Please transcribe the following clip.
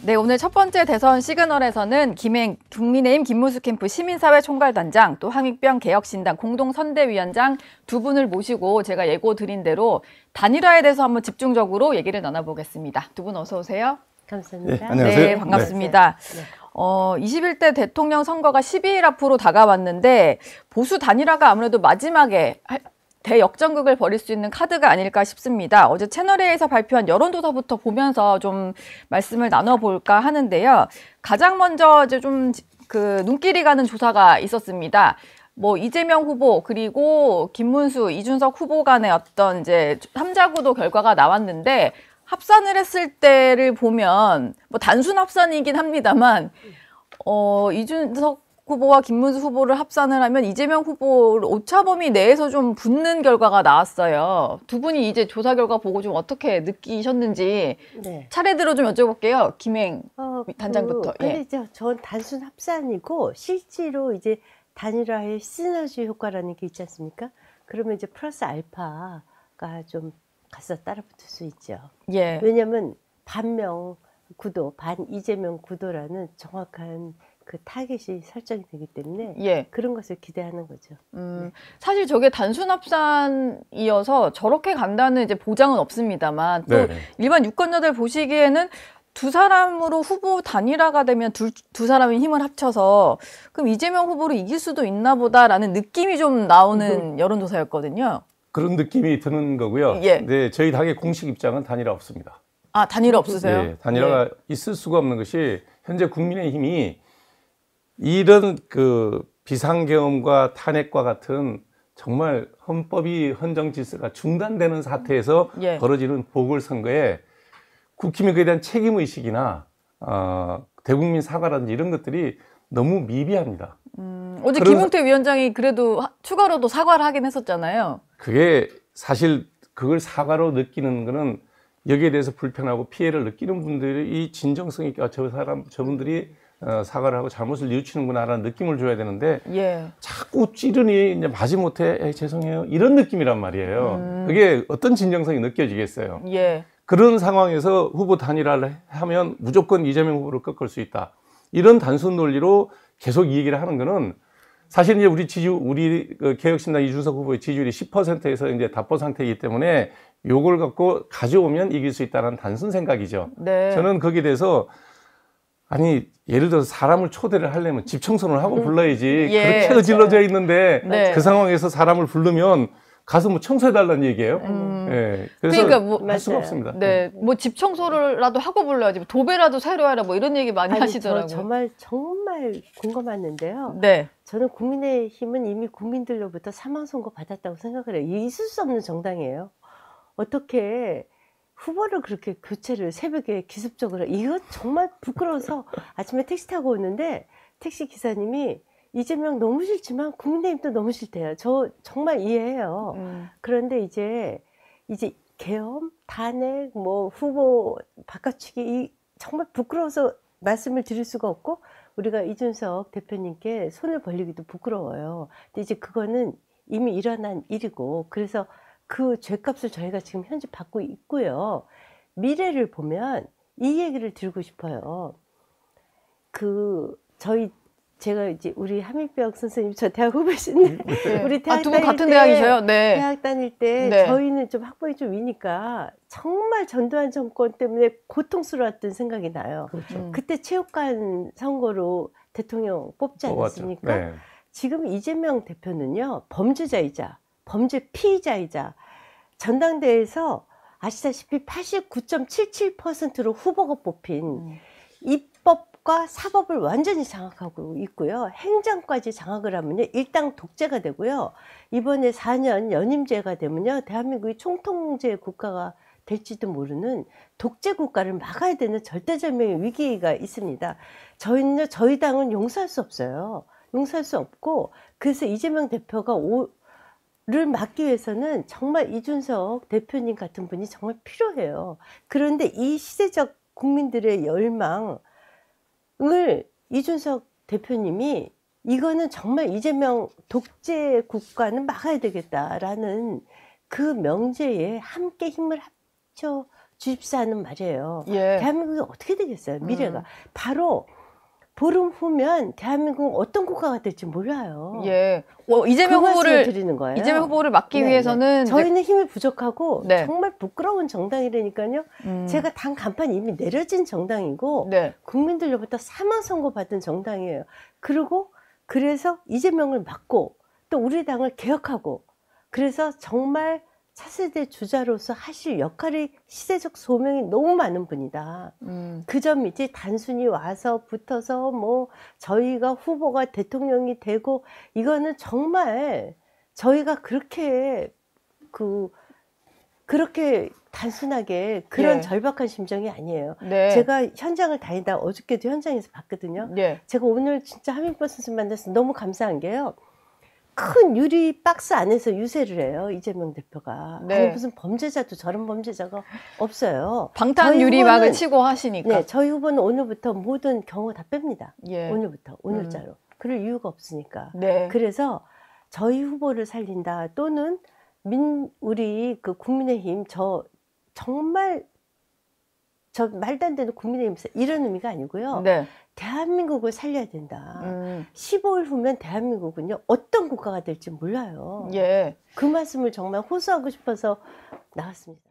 네, 오늘 첫 번째 대선 시그널에서는 국민의힘 김문수 캠프 시민사회 총괄단장, 또 황익병 개혁신당 공동선대위원장 두 분을 모시고 제가 예고 드린 대로 단일화에 대해서 한번 집중적으로 얘기를 나눠보겠습니다. 두 분 어서 오세요. 감사합니다. 네, 안녕하세요. 네, 반갑습니다. 네. 21대 대통령 선거가 12일 앞으로 다가왔는데 보수 단일화가 아무래도 마지막에 대역전극을 벌일 수 있는 카드가 아닐까 싶습니다. 어제 채널A에서 발표한 여론조사부터 보면서 좀 말씀을 나눠볼까 하는데요. 가장 먼저 이제 좀 눈길이 가는 조사가 있었습니다. 뭐 이재명 후보 그리고 김문수, 이준석 후보 간의 어떤 이제 3자구도 결과가 나왔는데 합산을 했을 때를 보면 뭐 단순 합산이긴 합니다만 이준석 후보와 김문수 후보를 합산을 하면 이재명 후보를 오차범위 내에서 좀 붙는 결과가 나왔어요. 두 분이 이제 조사 결과 보고 좀 어떻게 느끼셨는지 네. 차례대로 좀 여쭤볼게요. 김행 단장부터. 근데 전 단순 합산이고 실제로 이제 단일화의 시너지 효과라는 게 있지 않습니까? 그러면 이제 플러스 알파가 좀 가서 따라붙을 수 있죠. 예. 왜냐하면 반명 구도, 반 이재명 구도라는 정확한 그 타겟이 설정이 되기 때문에 예. 그런 것을 기대하는 거죠. 사실 저게 단순 합산이어서 저렇게 간다는 이제 보장은 없습니다만 또 네. 일반 유권자들 보시기에는 두 사람으로 후보 단일화가 되면 두 사람이 힘을 합쳐서 그럼 이재명 후보를 이길 수도 있나 보다라는 느낌이 좀 나오는 여론조사였거든요. 그런 느낌이 드는 거고요. 예. 네, 저희 당의 공식 입장은 단일화 없습니다. 아, 단일화 없으세요? 네, 단일화가 네. 있을 수가 없는 것이 현재 국민의힘이 이런 그 비상계엄과 탄핵과 같은 정말 헌법이 헌정 질서가 중단되는 사태에서 예. 벌어지는 보궐선거에 국힘에 대한 책임의식이나 대국민 사과라든지 이런 것들이 너무 미비합니다. 어제 김용태 위원장이 그래도 추가로도 사과를 하긴 했었잖아요. 그게 사실 그걸 사과로 느끼는 거는 여기에 대해서 불편하고 피해를 느끼는 분들이 이 진정성 있게 저분들이 사과를 하고 잘못을 뉘우치는구나라는 느낌을 줘야 되는데 예. 자꾸 찌르니 이제 마지못해 죄송해요 이런 느낌이란 말이에요. 그게 어떤 진정성이 느껴지겠어요. 예. 그런 상황에서 후보 단일화를 하면 무조건 이재명 후보를 꺾을 수 있다. 이런 단순 논리로 계속 이 얘기를 하는 거는 사실 이제 우리 개혁신당 이준석 후보의 지지율이 10%에서 이제 답보 상태이기 때문에 요걸 갖고 가져오면 이길 수 있다는 단순 생각이죠. 네. 저는 거기에 대해서 아니 예를 들어서 사람을 초대를 하려면 집 청소를 하고 불러야지. 예. 그렇게 어질러져 있는데 네. 그 상황에서 사람을 부르면 가서 뭐 청소해달라는 얘기예요. 예. 그래서 그러니까 뭐 할 수가 맞아요. 없습니다. 네, 뭐 집 청소를라도 하고 불러야지, 도배라도 새로 해라, 뭐 이런 얘기 많이 하시더라고요. 정말 궁금했는데요. 네, 저는 국민의힘은 이미 국민들로부터 사망 선고 받았다고 생각을 해요. 있을 수 없는 정당이에요. 어떻게 후보를 그렇게 교체를 새벽에 기습적으로 이거 정말 부끄러워서 아침에 택시 타고 오는데 택시 기사님이 이재명 너무 싫지만 국민의힘도 너무 싫대요. 저 정말 이해해요. 그런데 이제 계엄, 탄핵, 뭐 후보 바꿔치기 정말 부끄러워서 말씀을 드릴 수가 없고 우리가 이준석 대표님께 손을 벌리기도 부끄러워요. 근데 이제 그거는 이미 일어난 일이고 그래서 그 죄값을 저희가 지금 현재 받고 있고요. 미래를 보면 이 얘기를 드리고 싶어요. 제가 이제 우리 함익병 선생님 저 대학 후배신데 네. 우리 대학 두 분 다닐 같은 때, 대학이셔요? 네. 대학 다닐 때 네. 저희는 좀 학번이 좀 위니까 정말 전두환 정권 때문에 고통스러웠던 생각이 나요. 그렇죠. 그때 체육관 선거로 대통령 뽑지 않았습니까? 네. 지금 이재명 대표는요 범죄자이자 범죄 피의자이자 전당대회에서 아시다시피 89.77%로 후보가 뽑힌 입법과 사법을 완전히 장악하고 있고요. 행정까지 장악을 하면요. 일당 독재가 되고요. 이번에 4년 연임제가 되면요. 대한민국이 총통제 국가가 될지도 모르는 독재 국가를 막아야 되는 절대절명의 위기가 있습니다. 저희 당은 용서할 수 없어요. 용서할 수 없고 그래서 이재명 대표가 를 막기 위해서는 정말 이준석 대표님 같은 분이 정말 필요해요. 그런데 이 시대적 국민들의 열망을 이준석 대표님이 이거는 정말 이재명 독재 국가는 막아야 되겠다라는 그 명제에 함께 힘을 합쳐 주입사하는 말이에요. 예. 대한민국이 어떻게 되겠어요? 미래가. 바로 보름 후면 대한민국은 어떤 국가가 될지 몰라요. 예. 그 이재명 말씀을 후보를 드리는 거예요. 이재명 후보를 막기 네, 위해서는 네. 저희는 힘이 부족하고 네. 정말 부끄러운 정당이라니까요. 제가 당 간판 이미 내려진 정당이고 네. 국민들로부터 사망 선고 받은 정당이에요. 그리고 그래서 이재명을 막고 또 우리 당을 개혁하고 그래서 정말 차세대 주자로서 하실 역할이 시대적 소명이 너무 많은 분이다. 그 점이지 단순히 와서 붙어서 뭐 저희가 후보가 대통령이 되고 이거는 정말 저희가 그렇게 그렇게 단순하게 그런 예. 절박한 심정이 아니에요. 네. 제가 현장을 다니다 어저께도 현장에서 봤거든요. 예. 제가 오늘 진짜 한민보 선생님 만나서 너무 감사한 게요. 큰 유리 박스 안에서 유세를 해요. 이재명 대표가. 네. 아니 무슨 범죄자도 저런 범죄자가 없어요. 방탄 저희 유리막을 후보는- 치고 하시니까. 네, 저희 후보는 오늘부터 모든 경호 다 뺍니다. 예. 오늘부터 오늘자로. 그럴 이유가 없으니까. 네. 그래서 저희 후보를 살린다 또는 우리 그 국민의힘 정말 말도 안 되는 국민의힘 이런 의미가 아니고요. 네. 대한민국을 살려야 된다. 15일 후면 대한민국은요 어떤 국가가 될지 몰라요. 예. 그 말씀을 정말 호소하고 싶어서 나왔습니다.